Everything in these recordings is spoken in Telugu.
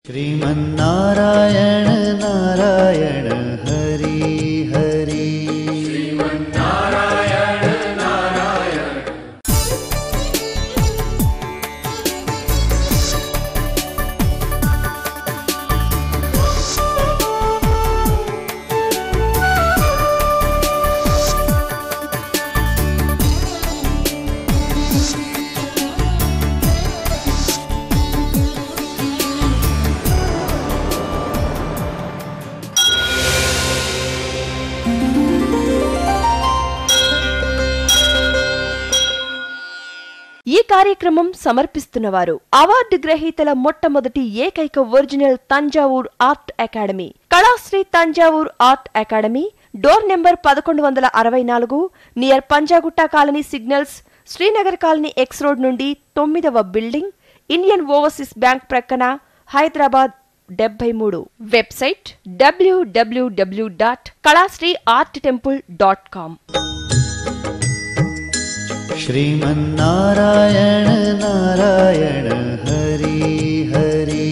श्रीमन्नारायण नारायण हरि हरि श्रीमन्नारायण नारायण। ఈ కార్యక్రమం సమర్పిస్తున్నవారు అవార్డు గ్రహీతల మొట్టమొదటి ఏకైక original Thanjavur art academy, Kalasri Thanjavur art academy, door number 1164, near Panjagutta colony signals, Srinagar colony X road నుండి 9వ బిల్డింగ్, ఇండియన్ ఓవర్సీస్ బ్యాంక్ ప్రక్కన, హైదరాబాద్ 73. Website www.kalasriarttemple.com। श्रीमन्नारायण नारायण हरि हरि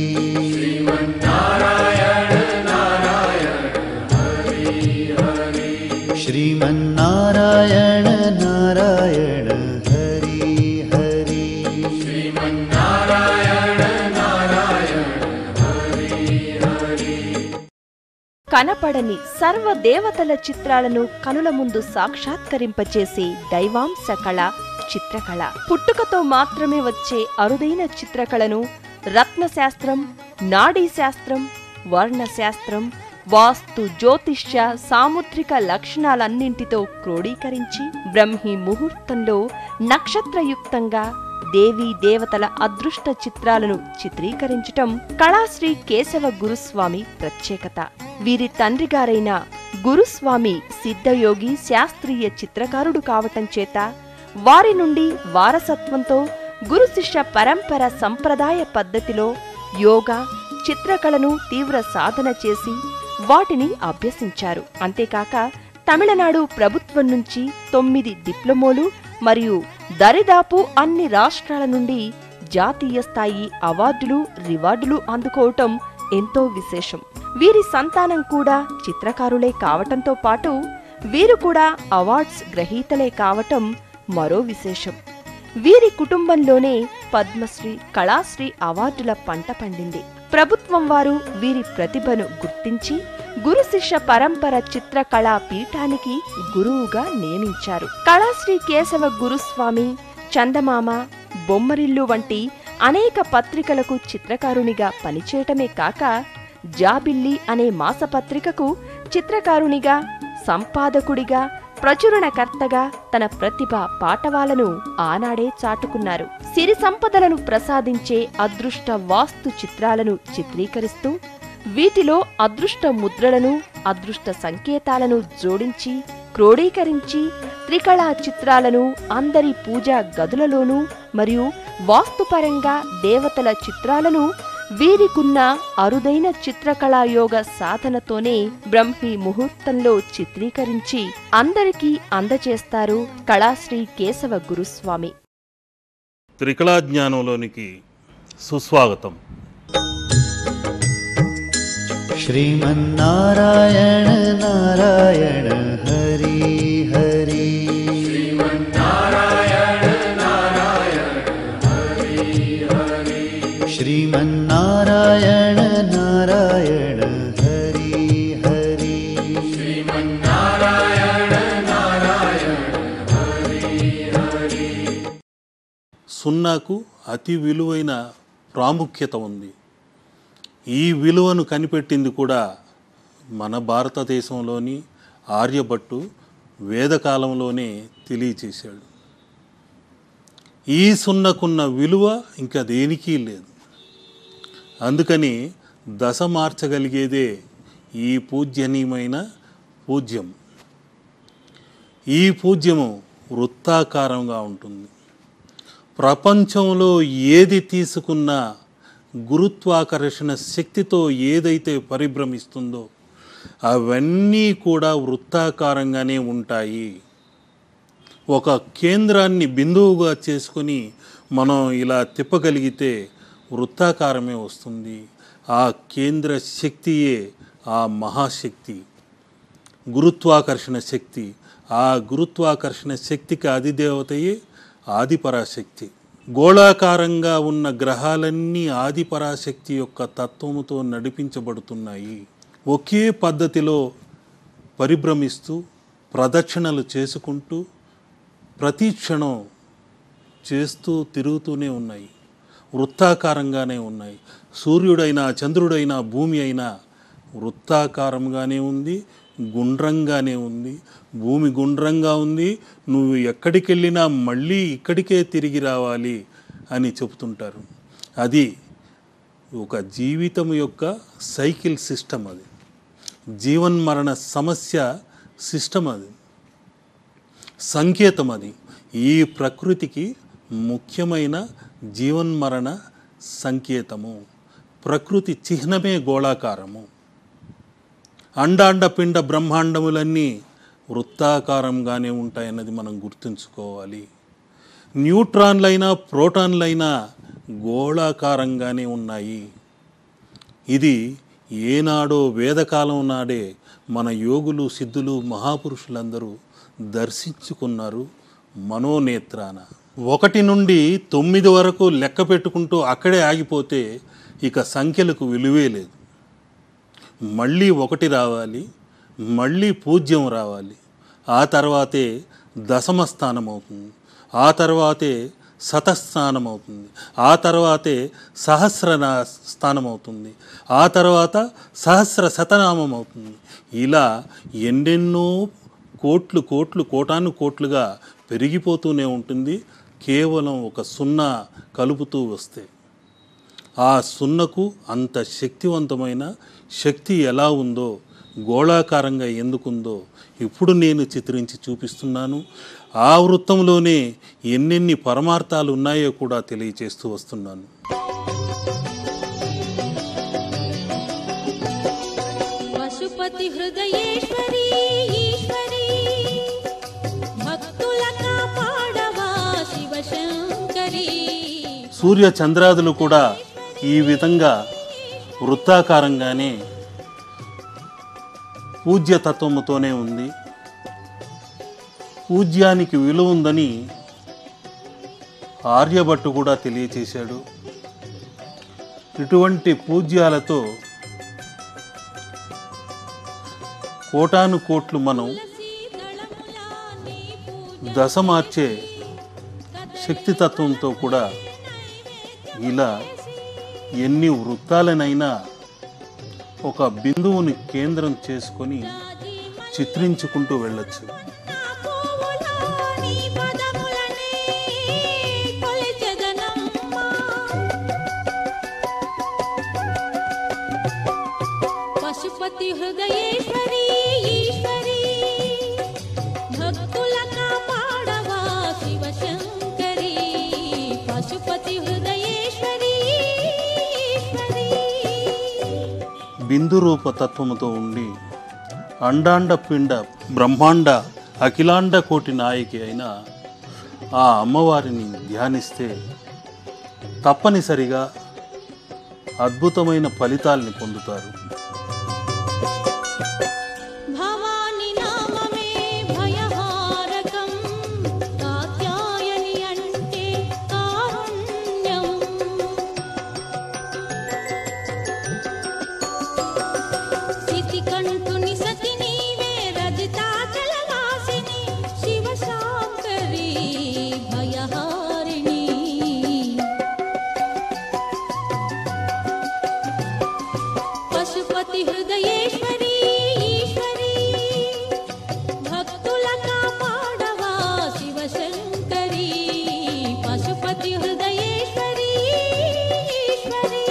श्रीमन्नारायण नारायण हरि हरि श्रीमन्नारायण नारायण हरि हरि श्रीमन्नारायण नारायण हरि हरि। కనపడని సర్వదేవతల చిత్రాలను కనుల ముందు సాక్షాత్కరింపచేసే దైవాంశ కళ చిత్రకళ. పుట్టుకతో మాత్రమే వచ్చే అరుదైన చిత్రకళను రత్నశాస్త్రం, నాడీశాస్త్రం, వర్ణశాస్త్రం, వాస్తు, జ్యోతిష్య, సాముద్రిక లక్షణాలన్నింటితో క్రోడీకరించి బ్రహ్మీ ముహూర్తంలో నక్షత్రయుక్తంగా దేవీ దేవతల అదృష్ట చిత్రాలను చిత్రీకరించటం కళాశ్రీ కేశవ గురుస్వామి ప్రత్యేకత. వీరి తండ్రిగారైన గురుస్వామి సిద్ధయోగి శాస్త్రీయ చిత్రకారుడు కావటం చేత వారి నుండి వారసత్వంతో గురు శిష్య పరంపర సంప్రదాయ పద్ధతిలో యోగా, చిత్రకళను తీవ్ర సాధన చేసి వాటిని అభ్యసించారు. అంతేకాక తమిళనాడు ప్రభుత్వం నుంచి 9 డిప్లొమోలు మరియు దరిదాపు అన్ని రాష్ట్రాల నుండి జాతీయ స్థాయి అవార్డులు, రివార్డులు అందుకోవటం ఎంతో విశేషం. వీరి సంతానం కూడా చిత్రకారులే కావటంతో పాటు వీరు కూడా అవార్డ్స్ గ్రహీతలే కావటం మరో విశేషం. వీరి కుటుంబంలోనే పద్మశ్రీ, కళాశ్రీ అవార్డుల పంట పండింది. ప్రభుత్వం వారు వీరి ప్రతిభను గుర్తించి గురు శిష్య పరంపర చిత్రకళా పీఠానికి గురువుగా నియమించారు. కళాశ్రీ కేశవ గురుస్వామి చందమామ, బొమ్మరిల్లు వంటి అనేక పత్రికలకు చిత్రకారునిగా పనిచేయటమే కాక జాబిల్లి అనే మాసపత్రికకు చిత్రకారునిగా, సంపాదకుడిగా, ప్రచురణకర్తగా తన ప్రతిభ పాటవాలను ఆనాడే చాటుకున్నారు. సిరి సంపదలను ప్రసాదించే అదృష్ట వాస్తు చిత్రాలను చిత్రీకరిస్తూ వీటిలో అదృష్ట ముద్రలను, అదృష్ట సంకేతాలను జోడించి క్రోడీకరించి త్రికళా చిత్రాలను అందరి పూజా గదులలోనూ మరియు వాస్తుపరంగా దేవతల చిత్రాలను వీరికున్న అరుదైన చిత్రకళాయోగ సాధనతోనే బ్రహ్మీ ముహూర్తంలో చిత్రీకరించి అందరికీ అందజేస్తారు కళాశ్రీ కేశవ గురుస్వామి. త్రికళా జ్ఞానంలోనికి సుస్వాగతం. श्रीमन्नारायण नारायण हरि हरि श्रीमन्नारायण नारायण हरि हरि श्रीमन्नारायण नारायण हरि हरि श्रीमन्नारायण नारायण हरि हरि। సున్నాకు అతి విలువైన ప్రాముఖ్యత ఉంది. ఈ విలువను కనిపెట్టింది కూడా మన భారతదేశంలోని ఆర్యభట్టు వేదకాలంలోనే తెలియచేశాడు. ఈ సున్నకున్న విలువ ఇంకా దేనికి లేదు. అందుకని దశ మార్చగలిగేదే ఈ పూజ్యనీయమైన పూజ్యం. ఈ పూజ్యము వృత్తాకారంగా ఉంటుంది. ప్రపంచంలో ఏది తీసుకున్నా గురుత్వాకర్షణ శక్తితో ఏదైతే పరిభ్రమిస్తుందో అవన్నీ కూడా వృత్తాకారంగానే ఉంటాయి. ఒక కేంద్రాన్ని బిందువుగా చేసుకొని మనం ఇలా తిప్పగలిగితే వృత్తాకారమే వస్తుంది. ఆ కేంద్ర శక్తియే ఆ మహాశక్తి, గురుత్వాకర్షణ శక్తి. ఆ గురుత్వాకర్షణ శక్తికి అధిదేవతయే ఆదిపరాశక్తి. గోళాకారంగా ఉన్న గ్రహాలన్నీ ఆదిపరాశక్తి యొక్క తత్వముతో నడిపించబడుతున్నాయి. ఒకే పద్ధతిలో పరిభ్రమిస్తూ ప్రదక్షిణలు చేసుకుంటూ ప్రతి క్షణం చేస్తూ తిరుగుతూనే ఉన్నాయి. వృత్తాకారంగానే ఉన్నాయి. సూర్యుడైనా చంద్రుడైనా భూమి అయినా వృత్తాకారంగానే ఉంది, గుండ్రంగానే ఉంది. భూమి గుండ్రంగా ఉంది, నువ్వు ఎక్కడికి వెళ్ళినా మళ్ళీ ఇక్కడికే తిరిగి రావాలి అని చెబుతుంటారు. అది ఒక జీవితం యొక్క సైకిల్ సిస్టమ్, అది జీవన్మరణ సమస్య సిస్టమ్, అది సంకేతం. అది ఈ ప్రకృతికి ముఖ్యమైన జీవన్మరణ సంకేతము. ప్రకృతి చిహ్నమే గోళాకారము. అండాండ పిండ బ్రహ్మాండములన్నీ వృత్తాకారంగానే ఉంటాయన్నది మనం గుర్తుంచుకోవాలి. న్యూట్రాన్లైనా ప్రోటాన్లైనా గోళాకారంగానే ఉన్నాయి. ఇది ఏనాడో వేదకాలం నాడే మన యోగులు సిద్ధులు మహాపురుషులందరూ దర్శించుకున్నారు మనోనేత్రాన. 1 నుండి 9 వరకు లెక్క పెట్టుకుంటూ అక్కడే ఆగిపోతే ఇక సంఖ్యలకు విలువే లేదు. మళ్ళీ 1 రావాలి, మళ్ళీ పూజ్యం రావాలి. ఆ తర్వాతే దశమ స్థానం అవుతుంది, ఆ తర్వాతే శతస్థానం అవుతుంది, ఆ తర్వాతే సహస్ర స్థానం అవుతుంది, ఆ తర్వాత సహస్ర శతనామం అవుతుంది. ఇలా ఎన్నెన్నో కోట్లు కోట్లు కోటాను కోట్లుగా పెరిగిపోతూనే ఉంటుంది. కేవలం ఒక 0 కలుపుతూ వస్తే ఆ 0కు అంత శక్తివంతమైన శక్తి ఎలా ఉందో, గోళాకారంగా ఎందుకుందో ఇప్పుడు నేను చిత్రించి చూపిస్తున్నాను. ఆ వృత్తంలోనే ఎన్నెన్ని పరమార్థాలు ఉన్నాయో కూడా తెలియచేస్తూ వస్తున్నాను. పశుపతి హృదయేశ్వరి ఈశ్వరి భక్తుల కాపాడవా శివశంకరి. సూర్య చంద్రాదులు కూడా ఈ విధంగా వృత్తాకారంగానే పూజ్యతత్వముతోనే ఉంది. పూజ్యానికి విలువ ఉందని ఆర్యభట్టు కూడా తెలియచేశాడు. ఇటువంటి పూజ్యాలతో కోటాను కోట్లు మనం దశ మార్చే శక్తితత్వంతో కూడా ఇలా ఎన్ని వృత్తాలనైనా ఒక బిందువుని కేంద్రం చేసుకొని చిత్రించుకుంటూ వెళ్ళచ్చు. పశుపతి హృదయేశ్వరి ఈశ్వరి భక్తుల కాపాడవా శివశంకరి. పశుపతి హృదయేశ్వరి ఈశ్వరి. బిందు రూప తత్వముతో ఉండి అండాండ పిండ బ్రహ్మాండ అఖిలాండ కోటి నాయకి అయిన ఆ అమ్మవారిని ధ్యానిస్తే తప్పనిసరిగా అద్భుతమైన ఫలితాల్ని పొందుతారు. భవాని నామమే భయహారకం, కాత్యాయని అంటే కారుణ్యం. సితికంఠుని సతి నీవే రజితాచలవాసిని శివశాంకరి భయహారిణి. పశుపతి హృదయేశ్వరి ఈశ్వరి భక్తుల కాపాడవా శివశంకరి. పశుపతి హృదయేశ్వరి ఈశ్వరి.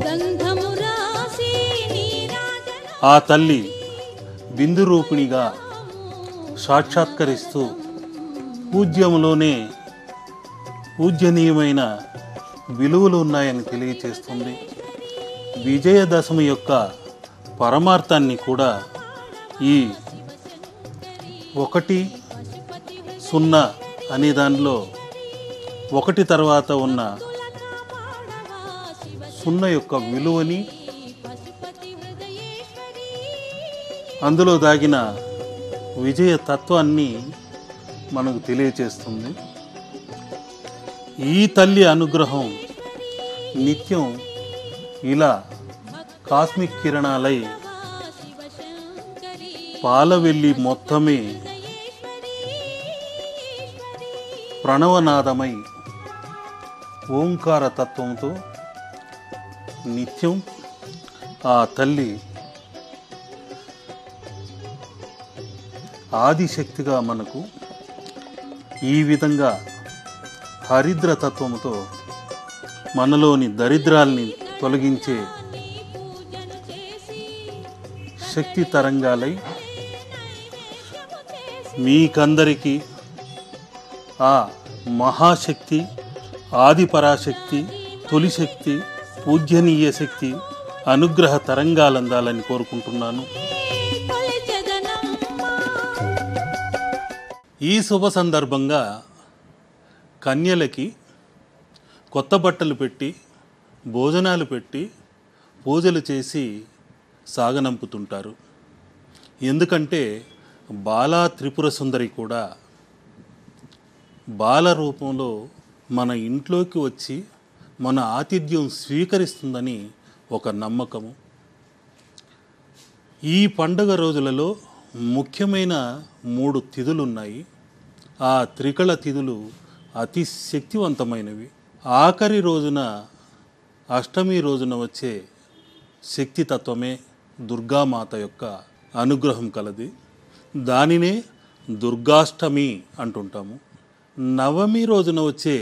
గంధము రాసి నీరాజన ఆ తల్లి బిందు రూపిణిగా సాక్షాత్కరిస్తూ పూజ్యంలోనే పూజ్యనీయమైన విలువలు ఉన్నాయని తెలియచేస్తుంది. విజయదశమి యొక్క పరమార్థాన్ని కూడా ఈ 1-0 అనే దానిలో 1 తర్వాత ఉన్న 0 యొక్క విలువని, అందులో దాగిన విజయ తత్వాన్ని మనకు తెలియచేస్తుంది. ఈ తల్లి అనుగ్రహం నిత్యం ఇలా కాస్మిక్ కిరణాలై పాలవెల్లి మొత్తమే ప్రణవనాదమై ఓంకార తత్వంతో నిత్యం ఆ తల్లి ఆదిశక్తిగా మనకు ఈ విధంగా హరిద్ర తత్వముతో మనలోని దరిద్రాల్ని తొలగించే శక్తి తరంగాలై మీకందరికీ ఆ మహాశక్తి, ఆదిపరాశక్తి, తొలి శక్తి, పూజ్యనీయ శక్తి అనుగ్రహ తరంగాలందాలని కోరుకుంటున్నాను. ఈ శుభ సందర్భంగా కన్యలకి కొత్త బట్టలు పెట్టి, భోజనాలు పెట్టి, పూజలు చేసి సాగనంపుతుంటారు. ఎందుకంటే బాలా త్రిపుర సుందరి కూడా బాల రూపంలో మన ఇంట్లోకి వచ్చి మన ఆతిథ్యం స్వీకరిస్తుందని ఒక నమ్మకము. ఈ పండుగ రోజులలో ముఖ్యమైన 3 తిథులు ఉన్నాయి. ఆ త్రికళ తిథులు అతి శక్తివంతమైనవి. ఆఖరి రోజున, అష్టమి రోజున వచ్చే శక్తి తత్వమే దుర్గామాత యొక్క అనుగ్రహం కలది. దానినే దుర్గాష్టమి అంటుంటాము. నవమి రోజున వచ్చే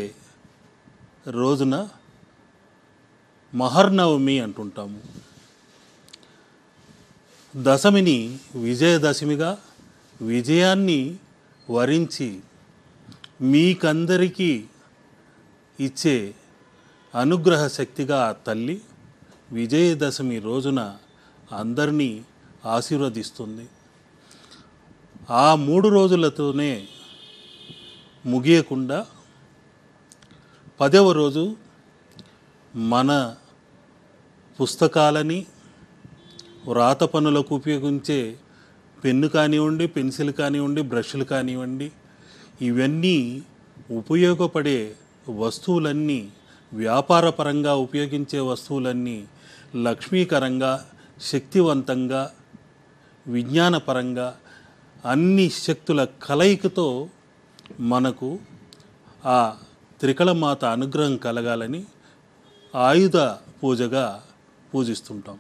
రోజున మహర్నవమి అంటుంటాము. దశమిని విజయదశమిగా, విజయాన్ని వరించి మీకందరికీ ఇచ్చే అనుగ్రహ శక్తిగా ఆ తల్లి విజయదశమి రోజున అందరినీ ఆశీర్వదిస్తుంది. ఆ 3 రోజులతోనే ముగియకుండా 10వ రోజు మన పుస్తకాలని, వ్రాత పనులకు ఉపయోగించే పెన్ను కానివ్వండి, పెన్సిల్ కానివ్వండి, బ్రష్లు కానివ్వండి, ఇవన్నీ ఉపయోగపడే వస్తువులన్నీ, వ్యాపారపరంగా ఉపయోగించే వస్తువులన్నీ లక్ష్మీకరంగా, శక్తివంతంగా, విజ్ఞానపరంగా అన్ని శక్తుల కలయికతో మనకు ఆ త్రికళమాత అనుగ్రహం కలగాలని ఆయుధ పూజగా పూజిస్తుంటాం.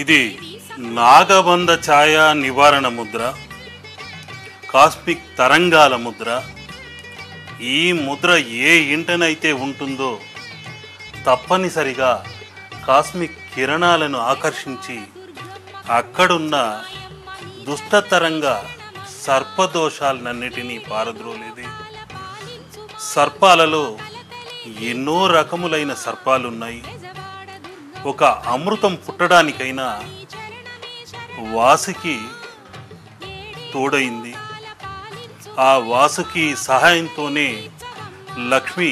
ఇది నాగబంధ ఛాయ నివారణ ముద్ర, కాస్మిక్ తరంగాల ముద్ర. ఈ ముద్ర ఏ ఇంటనైతే ఉంటుందో తప్పనిసరిగా కాస్మిక్ కిరణాలను ఆకర్షించి అక్కడున్న దుష్టతరంగ సర్పదోషాలన్నిటినీ పారద్రోలేది. సర్పాలలో ఎన్నో రకములైన సర్పాలున్నాయి. ఒక అమృతం పుట్టడానికైనా వాసుకి తోడైంది. ఆ వాసుకి సహాయంతోనే లక్ష్మి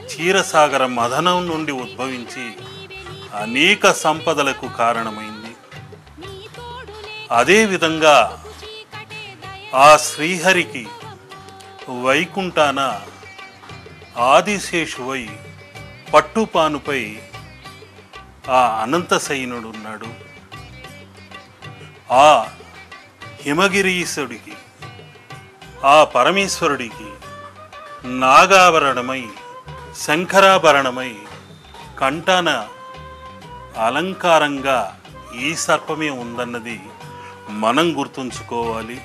క్షీరసాగర మథనం నుండి ఉద్భవించి అనేక సంపదలకు కారణమైంది. అదేవిధంగా ఆ శ్రీహరికి వైకుంఠాన ఆదిశేషువై పట్టుపానుపై ఆ అనంతశయనుడున్నాడు. ఆ హిమగిరీశుడికి, ఆ పరమేశ్వరుడికి నాగాభరణమై, శంకరాభరణమై, కంఠాన అలంకారంగా ఈ సర్పమే ఉందన్నది మనం గుర్తుంచుకోవాలి.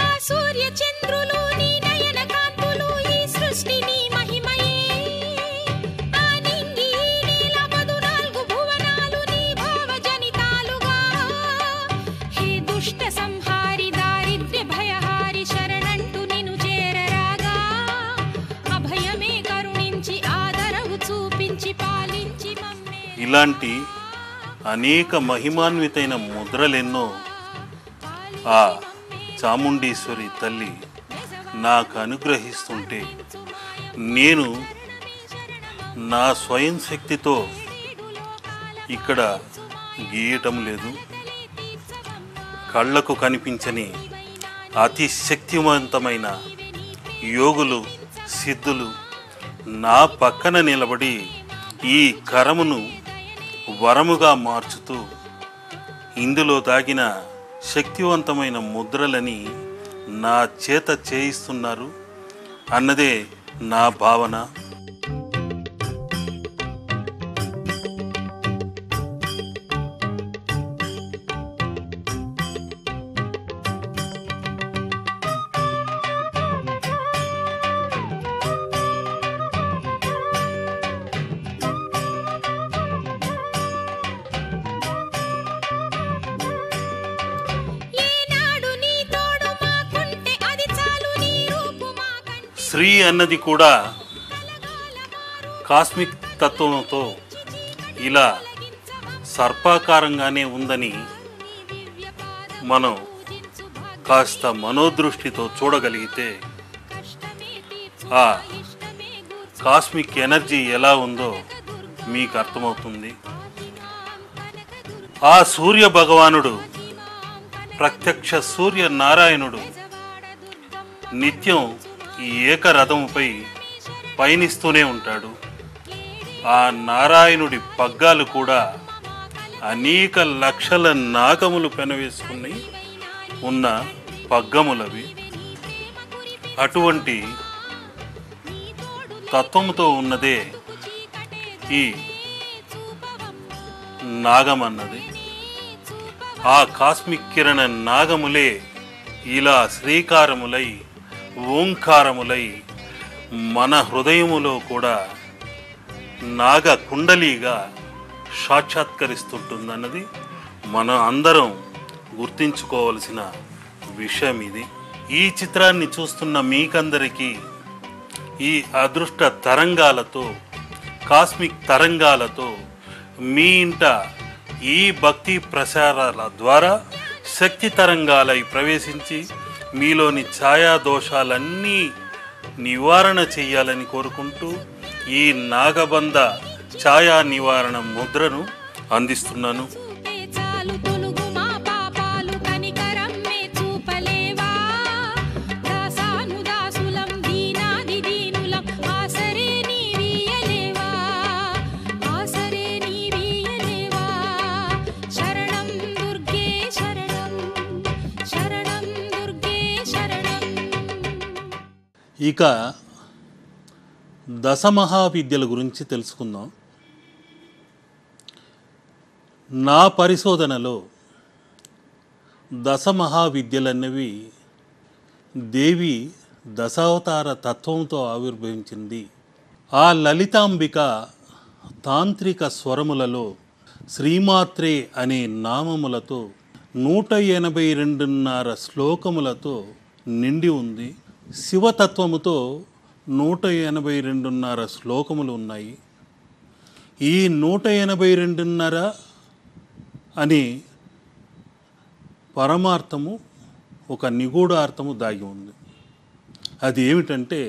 ఆ సూర్య చంద్రులు నీ నయన కాంతులు ఈ సృష్టి నీ మహిమయే. ఆ నింగి నీల 14 భువనాలు నీ భావజనితాలుగా. హే దుష్ట సంహారి దారిద్ర్య భయహారి శరణంటూ నిన్ను చేరరాగా. అభయమే కరుణించి ఆదరవు చూపించి పాలించి మమ్మే. ఇలాంటి అనేక మహిమాన్వితైన ముద్రలెన్నో ఆ చాముండేశ్వరి తల్లి నాకు అనుగ్రహిస్తుంటే నేను నా స్వయం శక్తితో ఇక్కడ గీయటం లేదు. కళ్ళకు కనిపించని అతి శక్తివంతమైన యోగులు సిద్ధులు నా పక్కన నిలబడి ఈ కరమును వరముగా మార్చుతూ ఇందులో దాగిన శక్తివంతమైన ముద్రలని నా చేత చేయిస్తున్నారు అన్నదే నా భావన. శ్రీ అన్నది కూడా కాస్మిక్ తత్వంతో ఇలా సర్పాకారంగానే ఉందని మనం కాస్త మనోదృష్టితో చూడగలిగితే ఆ కాస్మిక్ ఎనర్జీ ఎలా ఉందో మీకు అర్థమవుతుంది. ఆ సూర్య భగవానుడు ప్రత్యక్ష సూర్య నారాయణుడు నిత్యం ఈ ఏకరథముపై పయనిస్తూనే ఉంటాడు. ఆ నారాయణుడి పగ్గాలు కూడా అనేక లక్షల నాగములు పెనవేసుకుని ఉన్న పగ్గములవి. అటువంటి తత్వముతో ఉన్నదే ఈ నాగమన్నది. ఆ కాస్మిక్ కిరణ నాగములే ఇలా శ్రీకారములై ఓంకారములై మన హృదయములో కూడా నాగ కుండలిగా సాక్షాత్కరిస్తుంటుందన్నది మనం అందరం గుర్తించుకోవలసిన విషయం ఇది. ఈ చిత్రాన్ని చూస్తున్న మీకందరికీ ఈ అదృష్ట తరంగాలతో కాస్మిక్ తరంగాలతో మీ ఇంట ఈ భక్తి ప్రసారాల ద్వారా శక్తి తరంగాలై ప్రవేశించి మీలోని ఛాయా దోషాలన్నీ నివారణ చెయ్యాలని కోరుకుంటూ ఈ నాగబంధ ఛాయా నివారణ ముద్రను అందిస్తున్నాను. చాలు తొలుగు మా పాపాలు కనికరమ్మే చూపలేవా. దాసాను దాసులం దీనాది దీనులం ఆసరే నీవియలేవా. ఆసరే నీవియలేవా. శరణం దుర్గే శరణం. శరణం దుర్గే శరణం. ఇక దశమహావిద్యల గురించి తెలుసుకుందాం. నా పరిశోధనలో దశమహావిద్యలన్నవి దేవి దశావతార తత్వంతో ఆవిర్భవించింది. ఆ లలితాంబిక తాంత్రిక స్వరములలో శ్రీమాత్రే అనే నామములతో 182.5 శ్లోకములతో నిండి ఉంది. శివతత్వముతో 182.5 శ్లోకములు ఉన్నాయి. ఈ 182.5 అని పరమార్థము ఒక నిగూఢార్థము దాగి ఉంది. అది ఏమిటంటే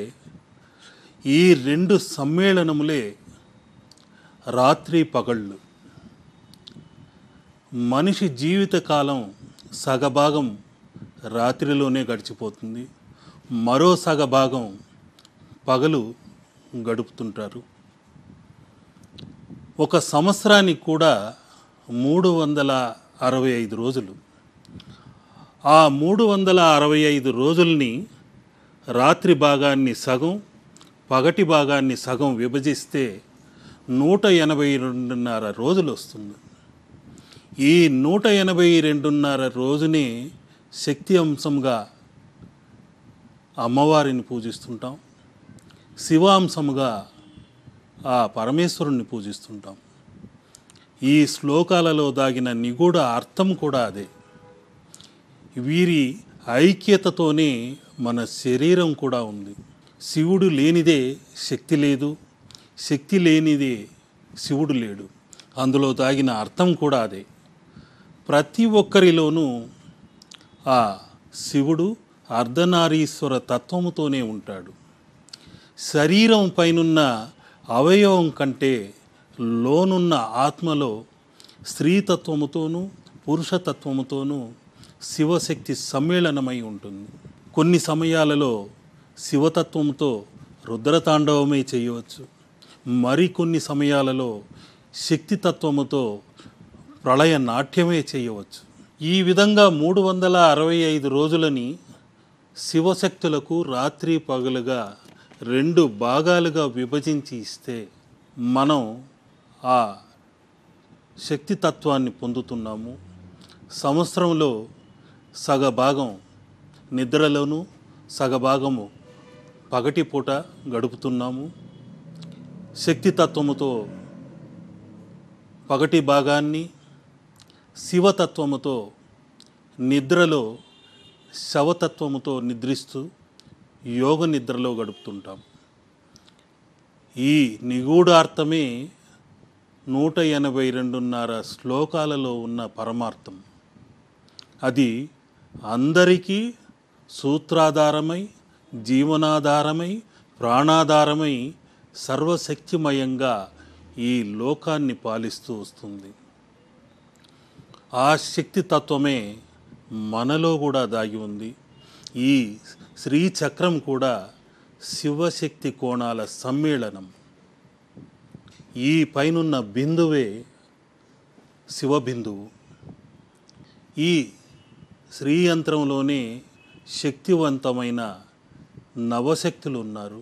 ఈ 2 సమ్మేళనములే రాత్రి పగళ్ళు. మనిషి జీవితకాలం సగభాగం రాత్రిలోనే గడిచిపోతుంది, మరో సగభాగం పగలు గడుపుతుంటారు. ఒక సంవత్సరానికి కూడా 365 రోజులు. ఆ 365 రోజుల్ని రాత్రి భాగాన్ని సగం, పగటి భాగాన్ని సగం విభజిస్తే 182.5 రోజులు వస్తుంది. ఈ 182.5 రోజుని శక్తి అంశంగా అమ్మవారిని పూజిస్తుంటాం, శివాంశముగా ఆ పరమేశ్వరుణ్ణి పూజిస్తుంటాం. ఈ శ్లోకాలలో దాగిన నిగూఢ అర్థం కూడా అదే. వీరి ఐక్యతతోనే మన శరీరం కూడా ఉంది. శివుడు లేనిదే శక్తి లేదు, శక్తి లేనిదే శివుడు లేడు. అందులో దాగిన అర్థం కూడా అదే. ప్రతి ఒక్కరిలోనూ ఆ శివుడు అర్ధనారీశ్వర తత్వముతోనే ఉంటాడు. శరీరం పైనున్న అవయవం కంటే లోనున్న ఆత్మలో స్త్రీతత్వముతోనూ పురుషతత్వముతోనూ శివశక్తి సమ్మేళనమై ఉంటుంది. కొన్ని సమయాలలో శివతత్వంతో రుద్రతాండవమే చేయవచ్చు, మరికొన్ని సమయాలలో శక్తితత్వముతో ప్రళయ నాట్యమే చేయవచ్చు. ఈ విధంగా 365 రోజులని శివశక్తులకు రాత్రి పగలుగా 2 భాగాలుగా విభజించి ఇస్తే మనం ఆ శక్తితత్వాన్ని పొందుతున్నాము. సంవత్సరంలో సగభాగం నిద్రలోను, సగభాగము పగటిపూట గడుపుతున్నాము. శక్తితత్వముతో పగటి భాగాన్ని, శివతత్వముతో నిద్రలో శవతత్వముతో నిద్రిస్తూ యోగ నిద్రలో గడుపుతుంటాం. ఈ నిగూఢార్థమే 182.5 శ్లోకాలలో ఉన్న పరమార్థం. అది అందరికీ సూత్రాధారమై, జీవనాధారమై, ప్రాణాధారమై సర్వశక్తిమయంగా ఈ లోకాన్ని పాలిస్తూ వస్తుంది. ఆ శక్తితత్వమే మనలో కూడా దాగి ఉంది. ఈ శ్రీచక్రం కూడా శివశక్తి కోణాల సమ్మేళనం. ఈ పైనున్న బిందువే శివబిందువు. ఈ శ్రీయంత్రంలోనే శక్తివంతమైన నవశక్తులు ఉన్నారు.